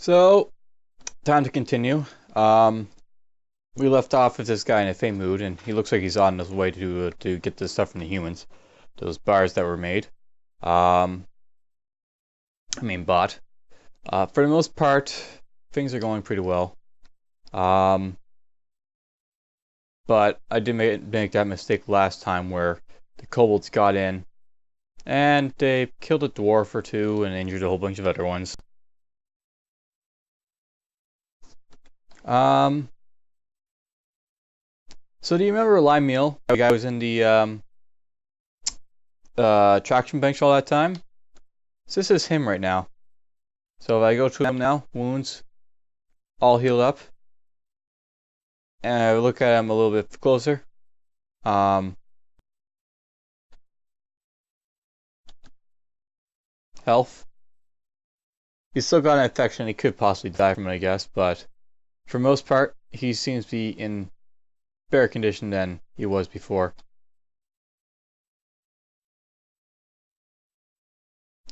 So, time to continue. We left off with this guy in a faint mood, and he looks like he's on his way to get the stuff from the humans, those bars that were made. Um, bought. For the most part, things are going pretty well. Um, but I did make that mistake last time where the kobolds got in, and they killed a dwarf or two and injured a whole bunch of other ones. Um, so do you remember Lime The guy was in the traction bench all that time. So this is him right now. So if I go to him now, wounds, all healed up, and I look at him a little bit closer. Health. He's still got an infection. He could possibly die from it, I guess, but for most part, he seems to be in better condition than he was before.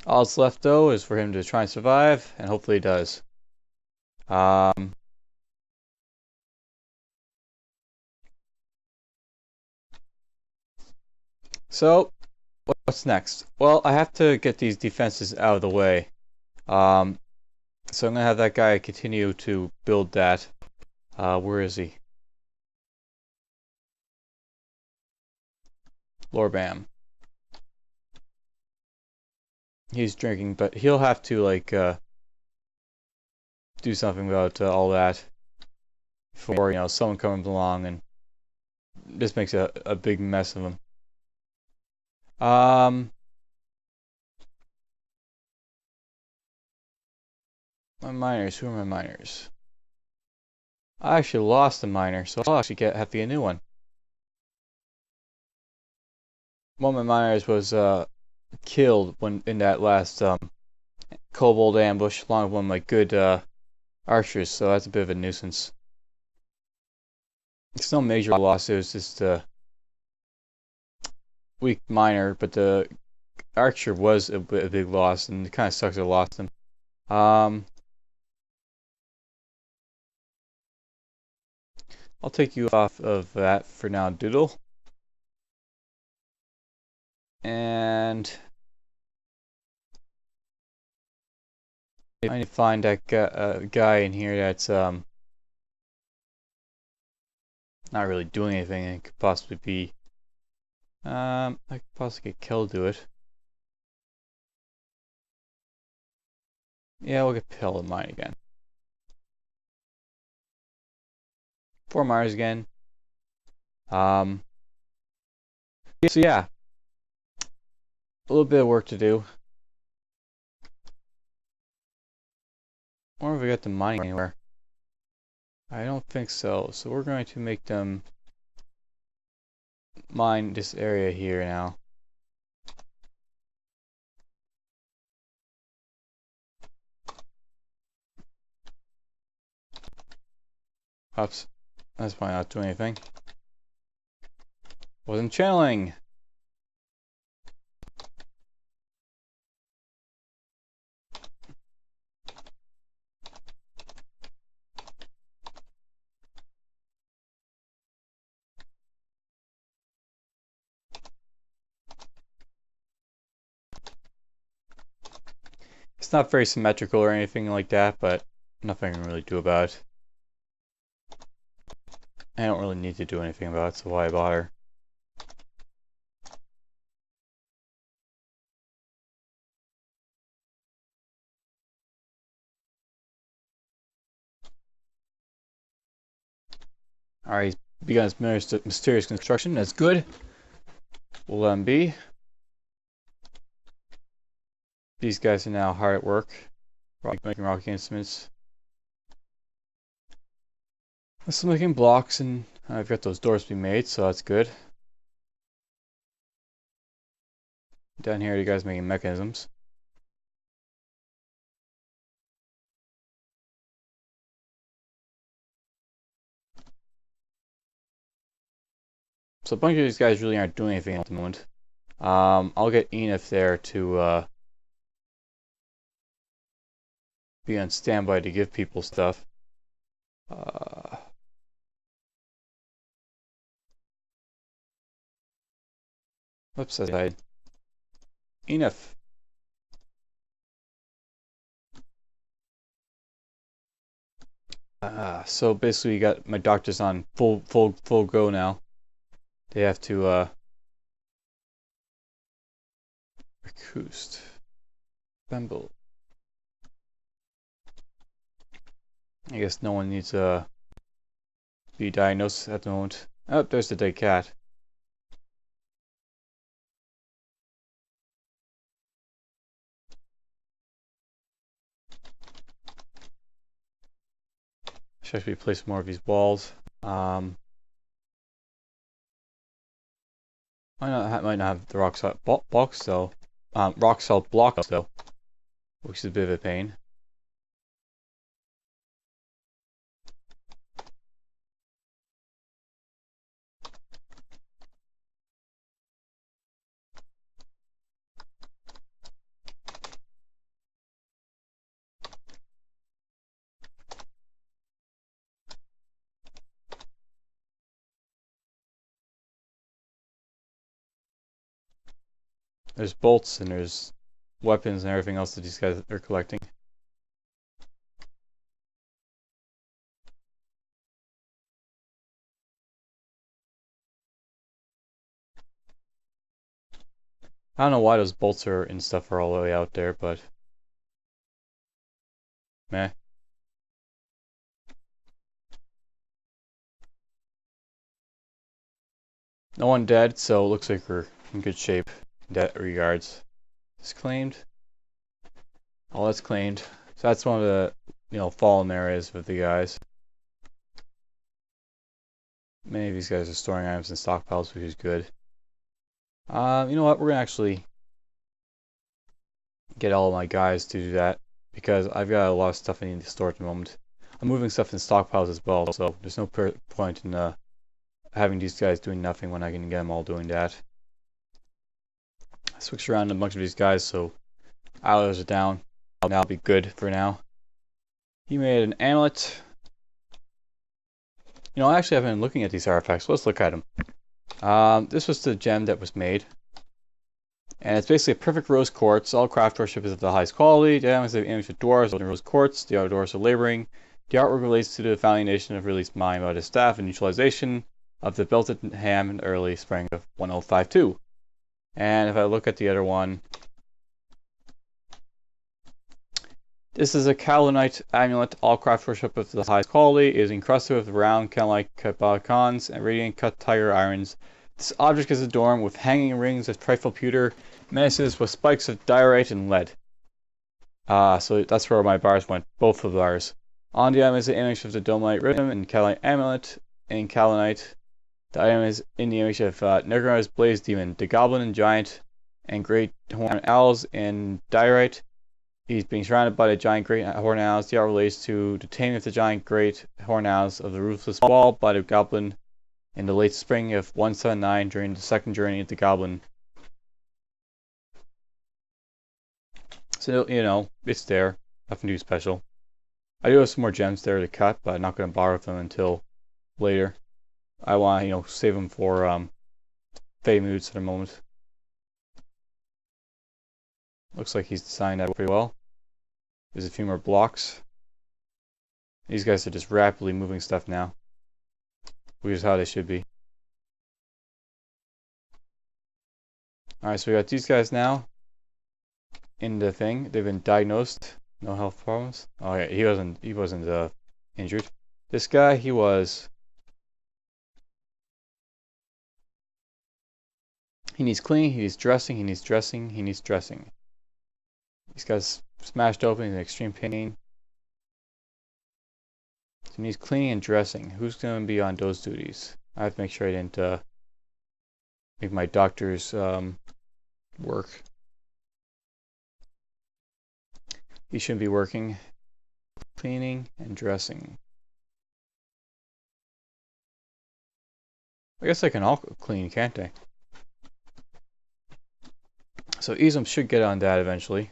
All that's left, though, is for him to try and survive, and hopefully he does. So, what's next? Well, I have to get these defenses out of the way. So I'm going to have that guy continue to build that. Where is he? Lorbam. He's drinking, but he'll have to, like, do something about all that before, someone comes along and this makes a big mess of him. My miners, who are my miners? I actually lost a miner, so I'll actually have to get a new one. One of my miners was killed when in that last kobold ambush, along with one of my good archers, so that's a bit of a nuisance. It's no major loss, it was just a weak miner, but the archer was a big loss, and it kind of sucks I lost him. I'll take you off of that for now, Doodle. And I need to find that guy in here that's not really doing anything. It could possibly be I could possibly get Kel to do it. Yeah, we'll get Pill in mine again. 4 Mars again. So yeah, a little bit of work to do. I wonder if we got the mining anywhere. I don't think so. So we're going to make them mine this area here now. Oops. That's probably not doing anything. Wasn't channeling. It's not very symmetrical or anything like that, but nothing I can really do about it. I don't really need to do anything about it, so why bother? Alright, he's begun his mysterious construction. That's good. We'll let him be. These guys are now hard at work, making rocket instruments. Still making blocks, and I've got those doors to be made, so that's good. Down here, you guys making mechanisms. So a bunch of these guys really aren't doing anything at the moment. I'll get Enif there to be on standby to give people stuff. Oops, I died. Enough. So basically, you got my doctors on full go now. They have to Recoost. Bemble. I guess no one needs to be diagnosed at the moment. Oh, there's the dead cat. Should we place more of these walls? Might not have the rock salt blocks though. Rock salt blocks though, which is a bit of a pain. There's bolts and there's weapons and everything else that these guys are collecting. I don't know why those bolts are and stuff are all the way out there, but meh. No one dead, so it looks like we're in good shape in that regards. It's claimed. All that's claimed. So that's one of the, fallen areas with the guys. Many of these guys are storing items in stockpiles, which is good. You know what? We're gonna actually get all of my guys to do that because I've got a lot of stuff I need to store at the moment. I'm moving stuff in stockpiles as well, so there's no point in having these guys doing nothing when I can get them all doing that. I switched around a bunch of these guys, so hours are down. That'll be good for now. He made an amulet. I actually have been looking at these artifacts. Let's look at them. This was the gem that was made. And it's basically a perfect rose quartz. All craft worship is of the highest quality. The image of dwarves in rose quartz. The outdoors are laboring. The artwork relates to the founding nation of released mine by the staff and neutralization of the belted ham in the early spring of 1052. And if I look at the other one, this is a Kalinite amulet. All craft worship of the highest quality. It is encrusted with round Kalinite kabakons and radiant cut tiger irons. This object is adorned with hanging rings of trifle pewter, menaces with spikes of diorite and lead. So that's where my bars went, both of the bars. On the item is the image of the Domelite rhythm and Kalinite amulet. In Kalinite, the item is in the image of Nergara's blaze demon, the goblin and giant and great horned owls in diorite. He's being surrounded by the giant great horned owls. The art relates to the taming of the giant great horned owls of the ruthless wall by the goblin in the late spring of 179 during the second journey of the goblin. So, it's there. Nothing too special. I do have some more gems there to cut, but I'm not going to bother with them until later. I want to, save them for Fey moods at the moment. Looks like he's designed that pretty well. There's a few more blocks. These guys are just rapidly moving stuff now, which is how they should be. Alright, so we got these guys now in the thing. They've been diagnosed. No health problems. Oh yeah, he wasn't injured. This guy, he was. He needs cleaning, he needs dressing, he needs dressing, he needs dressing. These guys smashed open, he's in extreme pain. So he needs cleaning and dressing. Who's going to be on those duties? I have to make sure I didn't make my doctors work. He shouldn't be working. Cleaning and dressing. I guess I can all clean, can't I? So Izum should get on that eventually.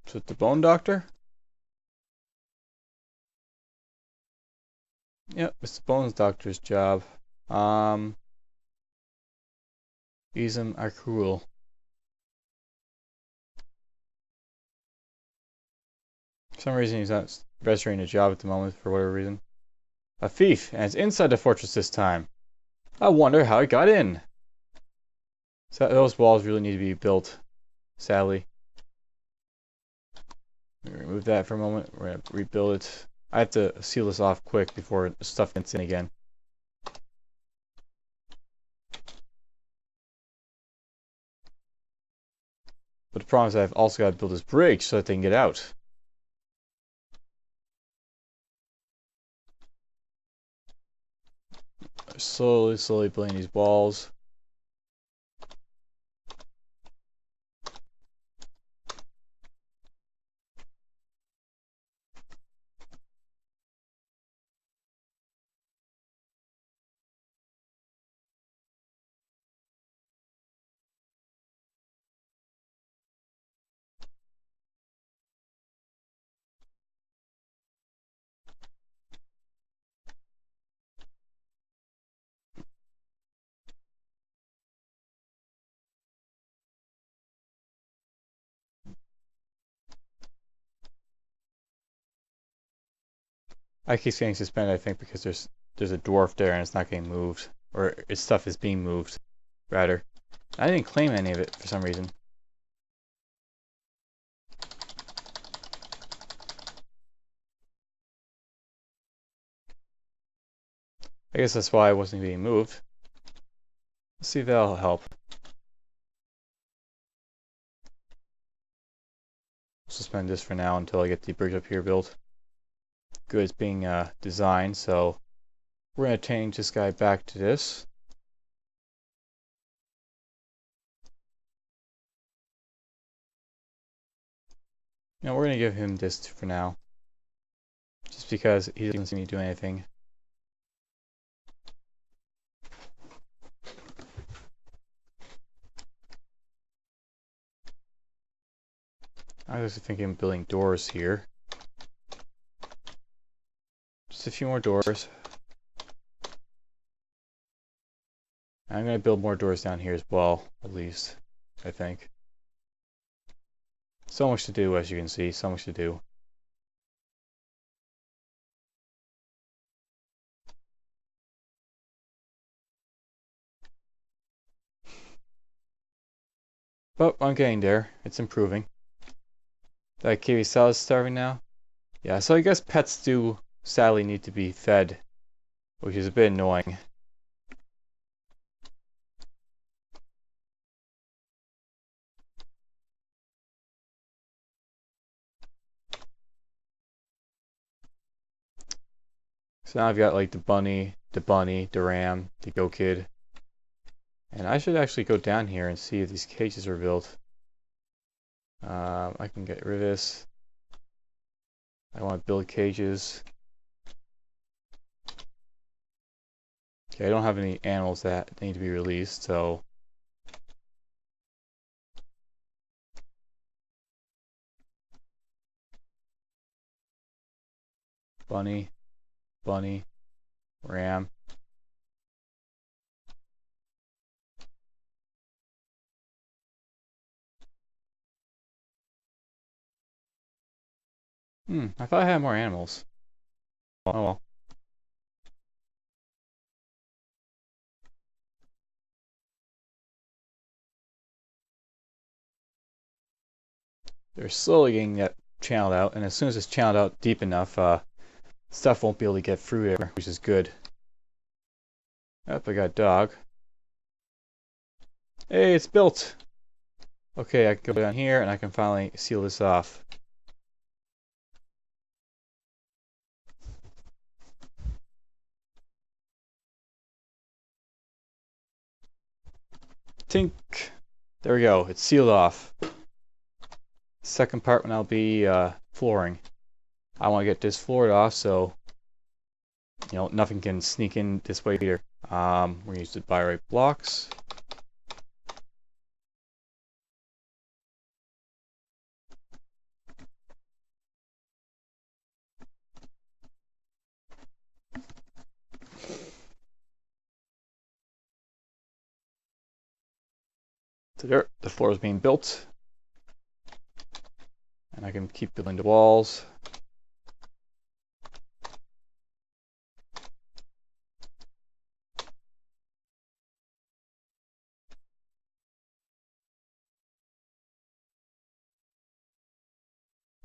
So it's the bone doctor? Yep, it's the bones doctor's job. Isam Akul. For some reason he's not registering a job at the moment for whatever reason. A thief, and it's inside the fortress this time. I wonder how it got in. So those walls really need to be built, sadly. Remove that for a moment. We're going to rebuild it. I have to seal this off quick before stuff gets in again. But the problem is I've also got to build this bridge so that they can get out. Slowly building these walls. I keep getting suspended, I think, because there's a dwarf there and it's not getting moved. Or its stuff is being moved, rather. I didn't claim any of it for some reason. I guess that's why I wasn't being moved. Let's see if that'll help. Suspend this for now until I get the bridge up here built. Good, it's being designed, so we're going to change this guy back to this. No, we're going to give him this for now. Just because he doesn't seem to do anything. I was thinking of building doors here. Just a few more doors. I'm going to build more doors down here as well, at least, I think. So much to do, as you can see, so much to do. But I'm getting there. It's improving. That KV is starving now? Yeah, so I guess pets do sadly need to be fed, which is a bit annoying. So now I've got like the bunny, the ram, the go kid. And I should actually go down here and see if these cages are built. I can get rid of this. I want to build cages. Okay, I don't have any animals that need to be released, so bunny, ram. I thought I had more animals. Oh well. They're slowly getting that channeled out, and as soon as it's channeled out deep enough, stuff won't be able to get through there, which is good. Yep, I got a dog. Hey, it's built! Okay, I can go down here and I can finally seal this off. Tink! There we go, it's sealed off. Second part will now be flooring. I want to get this floored off so nothing can sneak in this way either. We're going to use the Biorite blocks. So there, the floor is being built. And I can keep building the walls.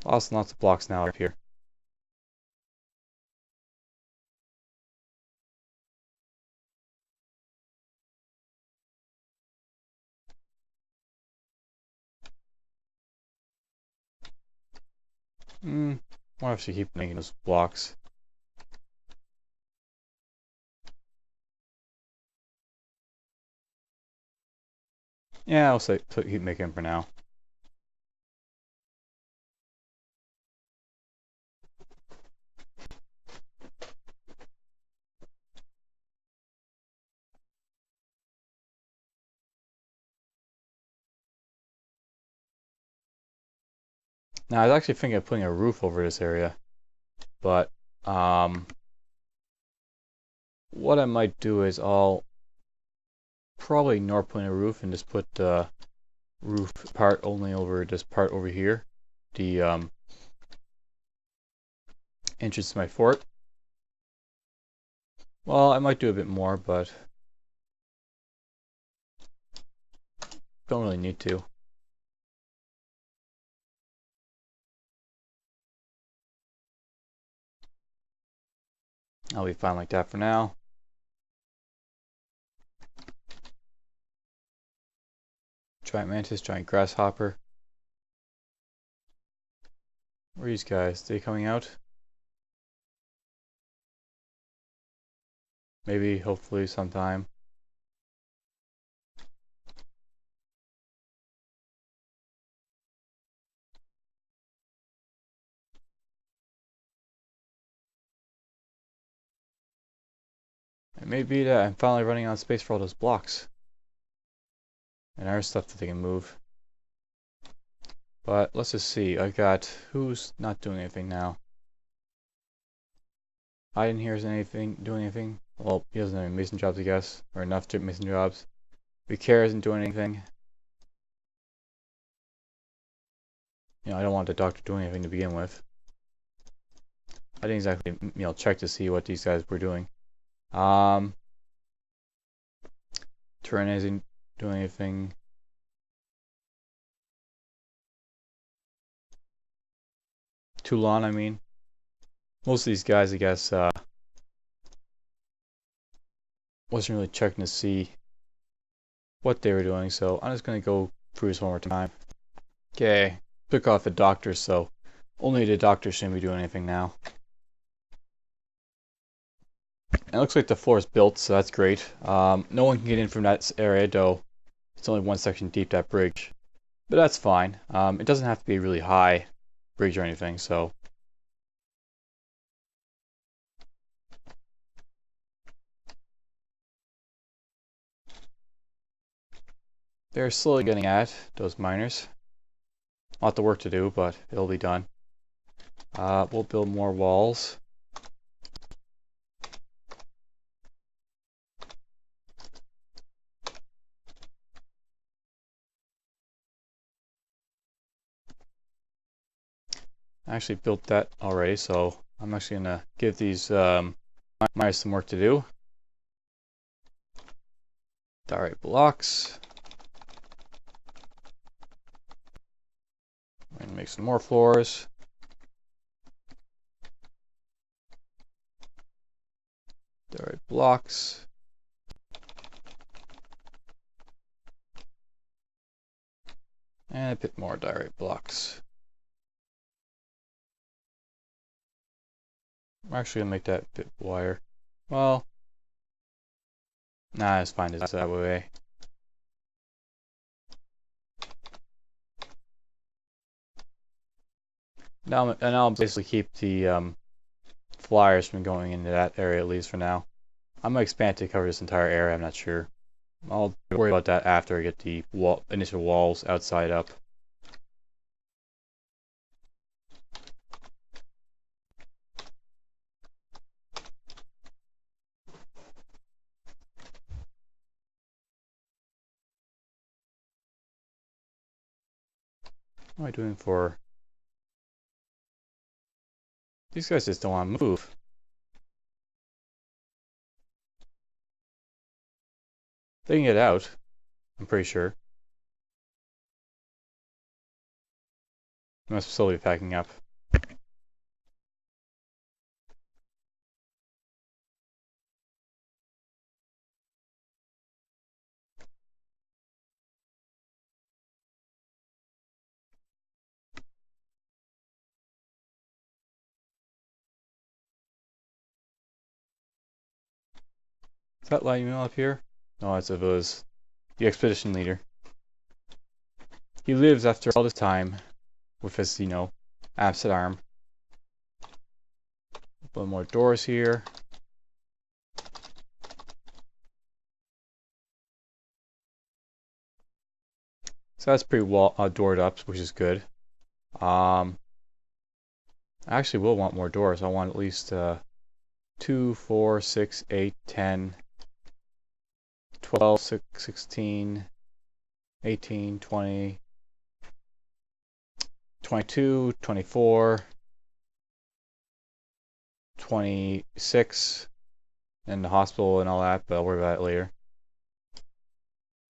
Lots and lots of blocks now up here. Why if she keep making those blocks? Yeah, I'll say keep making them for now. Now I was actually thinking of putting a roof over this area, but what I might do is I'll probably ignore putting a roof and just put the roof part only over this part over here, the entrance to my fort. Well, I might do a bit more, but don't really need to. I'll be fine like that for now. Giant mantis, giant grasshopper. Where are these guys? Are they coming out? Maybe, hopefully, sometime. It may be that I'm finally running out of space for all those blocks. And other stuff that they can move. But let's just see. I got who's not doing anything now. I didn't hear anything doing anything. Well, he doesn't have any mason jobs, I guess, or enough to mason jobs. Vicaire isn't doing anything. You know, I don't want the doctor doing anything to begin with. I didn't exactly, check to see what these guys were doing. Turin isn't doing anything. Toulon, I mean. Most of these guys, I guess, wasn't really checking to see what they were doing, so I'm just going to go through this one more time. Okay, took off the doctor, so only the doctor shouldn't be doing anything now. And it looks like the floor is built, so that's great. No one can get in from that area, though it's only one section deep, that bridge. But that's fine. It doesn't have to be a really high bridge or anything, so. They're slowly getting at those miners. A lot of work to do, but it'll be done. We'll build more walls. I actually built that already, so I'm actually going to give these miners some work to do. Diorite blocks. I'm going to make some more floors. Diorite blocks. And a bit more diorite blocks. I'm actually going to make that a bit wider. Well, nah, it's fine that way. Now I'll basically keep the flyers from going into that area at least for now. I'm going to expand to cover this entire area, I'm not sure. I'll worry about that after I get the initial walls outside up. What am I doing for... These guys just don't want to move. They can get out, I'm pretty sure. I must slowly be packing up. Is that light email up here? No, it's of us. The expedition leader. He lives after all this time with his, you know, absent arm. One more doors here. So that's pretty well doored up, which is good. I actually will want more doors. I want at least 2, 4, 6, 8, 10, 12, 16, 18, 20, 22, 24, 26, and the hospital and all that, but I'll worry about it later.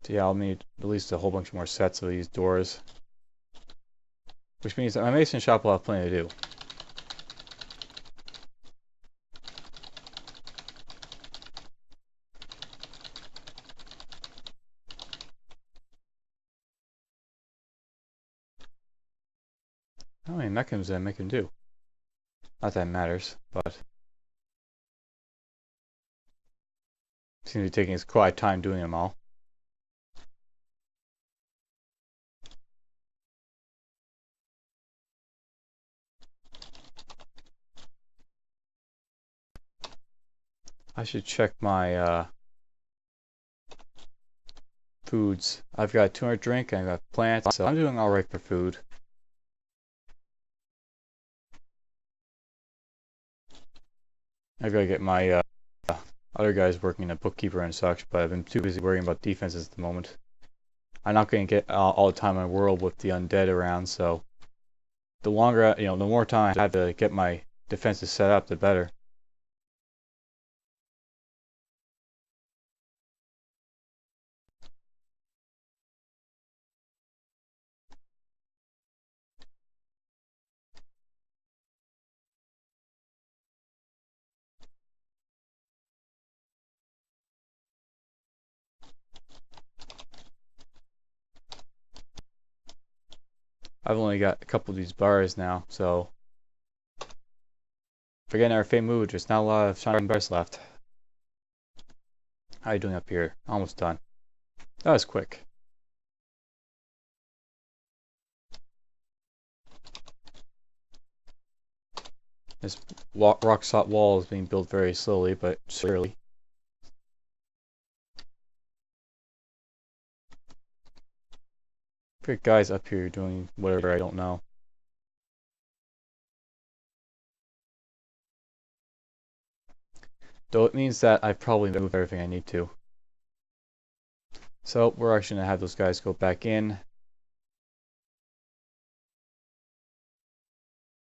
So yeah, I'll need at least a whole bunch more sets of these doors. Which means that my mason shop will have plenty to do. How many mechanisms did I make him do? Not that it matters, but... Seems to be taking his quiet time doing them all. I should check my foods. I've got 200 drink and I've got plants, so I'm doing alright for food. I've got to get my other guys working a bookkeeper and such, but I've been too busy worrying about defenses at the moment. I'm not going to get all the time in the world with the undead around, so the longer, the more time I have to get my defenses set up, the better. I've only got a couple of these bars now, so forgetting our fame mood, there's not a lot of shining bars left. How are you doing up here? Almost done. That was quick. This rock salt wall is being built very slowly, but surely. Great guys up here doing whatever I don't know. Though it means that I probably moved everything I need to. So we're actually going to have those guys go back in.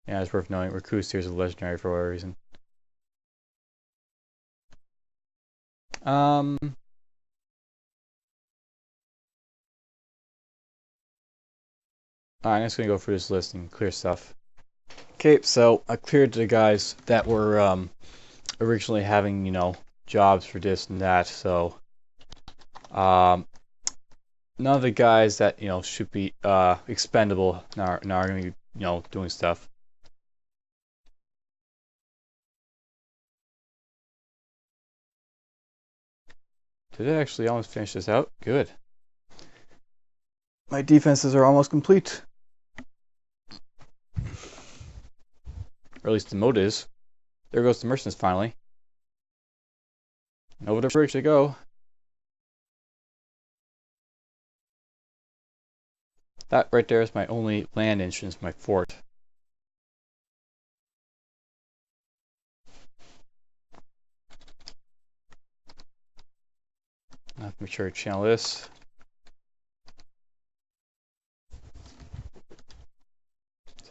Yeah, it's worth knowing. Recluse here is a legendary for whatever reason. I'm just going to go through this list and clear stuff. Okay, so I cleared the guys that were originally having, jobs for this and that, so none of the guys that, should be expendable now are going to be, doing stuff. Did I actually almost finish this out? Good. My defenses are almost complete. Or at least the moat is. There goes the merchants finally. Over the bridge they go. That right there is my only land entrance, my fort. I have to make sure I channel this.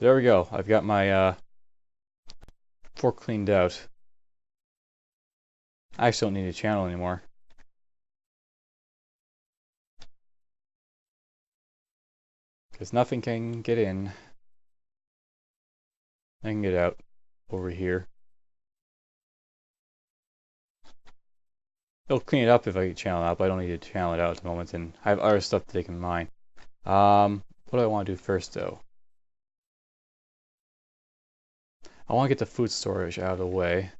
there we go. I've got my fork cleaned out. I actually don't need a channel anymore. Because nothing can get in. I can get out over here. It'll clean it up if I get channel out, but I don't need to channel it out at the moment, and I have other stuff to take in mind. What do I want to do first, though? I want to get the food storage out of the way.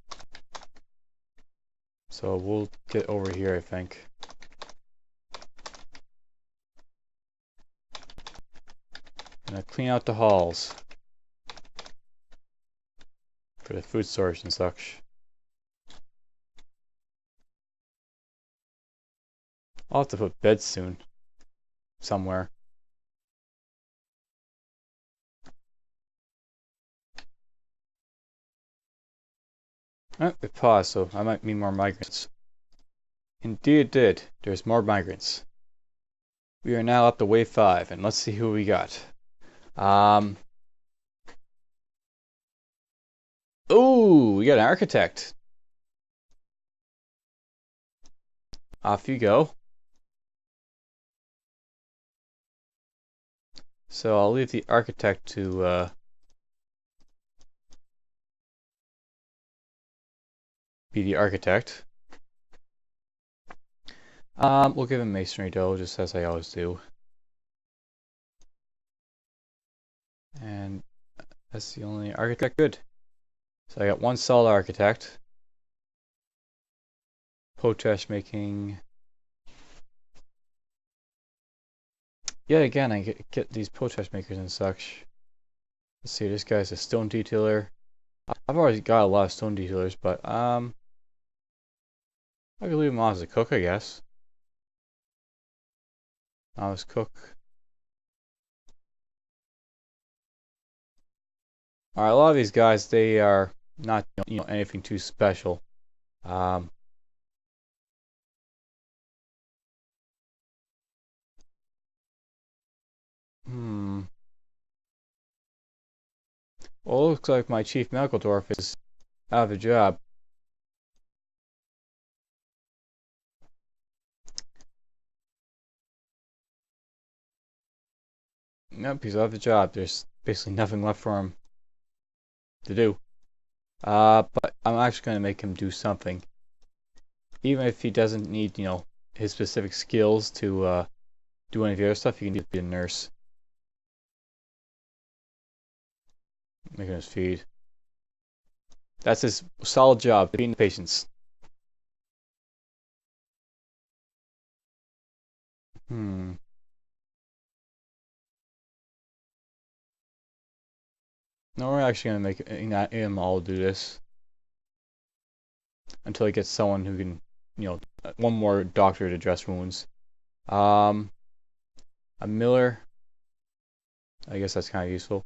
So we'll get over here, I think. And I clean out the halls for the food storage and such. I'll have to put beds soon. Somewhere. It paused, so I might meet more migrants. Indeed it did. There's more migrants. We are now up to wave 5, and let's see who we got. Ooh, we got an architect. Off you go. So I'll leave the architect to be the architect. We'll give him masonry dough, just as I always do. And that's the only architect good. So I got one solid architect. Potash making. Yet again, I get these potash makers and such. Let's see, this guy's a stone detailer. I've already got a lot of stone detailers, but I could leave him on as a cook, I guess. Novice cook. Alright, a lot of these guys, they are not anything too special. Well, it looks like my chief medical dwarf is out of a job. Nope, he's out of a job. There's basically nothing left for him to do. But I'm actually going to make him do something. Even if he doesn't need, his specific skills to do any of the other stuff, he can be a nurse. Making his feed. That's his solid job, feeding the patients. No, we're actually going to make him all do this. Until he gets someone who can, one more doctor to dress wounds. A miller. I guess that's kind of useful.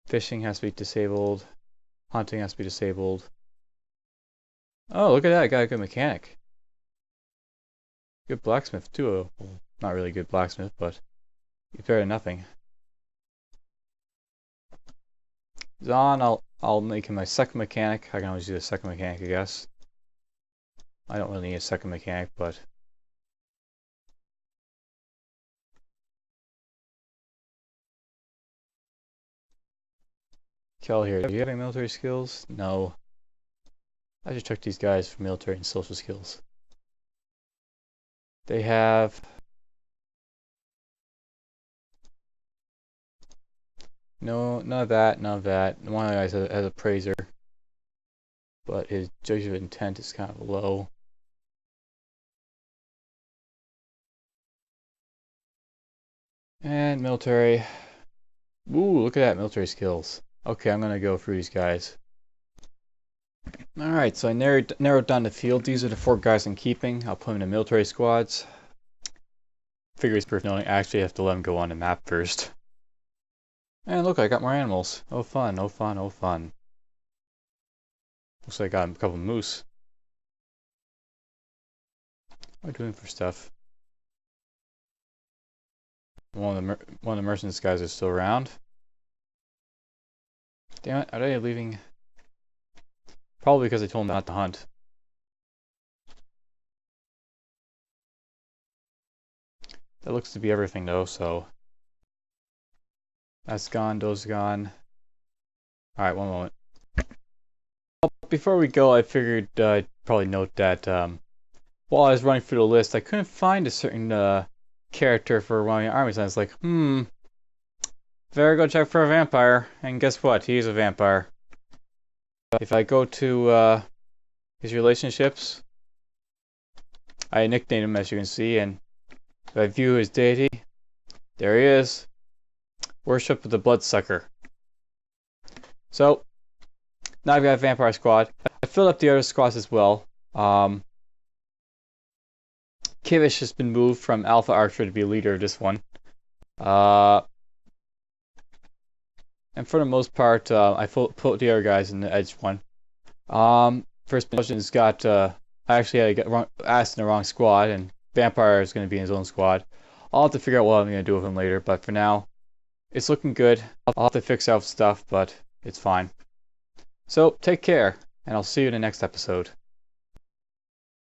Fishing has to be disabled. Hunting has to be disabled. Oh, look at that. I got a good mechanic. Good blacksmith, too. Well, not really good blacksmith, but he's better than nothing. Zon, I'll make him my second mechanic. I can always do a second mechanic, I guess. I don't really need a second mechanic, but... Kel here, do you have any military skills? No. I just took these guys for military and social skills. They have... No, none of that, none of that. One of the guys has a praiser, but his judge of intent is kind of low. And military. Ooh, look at that, military skills. Okay, I'm gonna go through these guys. Alright, so I narrowed down the field. These are the 4 guys I'm keeping. I'll put them in the military squads. Figure it's proof knowing I actually have to let them go on the map first. And look, I got more animals. Oh fun, oh fun, oh fun. Looks like I got a couple of moose. What am I doing for stuff? One of the merchants guys is still around. Damn it, are they leaving? Probably because I told them not to hunt. That looks to be everything though, so... That's gone, those gone. Alright, one moment. Before we go, I figured I'd probably note that while I was running through the list, I couldn't find a certain character for running armies. And I was like, better go check for a vampire. And guess what? He's a vampire. If I go to his relationships, I nicknamed him as you can see, and if I view his deity, there he is. Worship of the Bloodsucker. So, now I've got a vampire squad. I filled up the other squads as well. Kivish has been moved from Alpha Archer to be leader of this one. And for the most part, I put the other guys in the edge one. First Explosion's got, I actually had to get asked in the wrong squad, and Vampire is going to be in his own squad. I'll have to figure out what I'm going to do with him later, but for now, it's looking good. I'll have to fix out stuff, but it's fine. So, take care, and I'll see you in the next episode.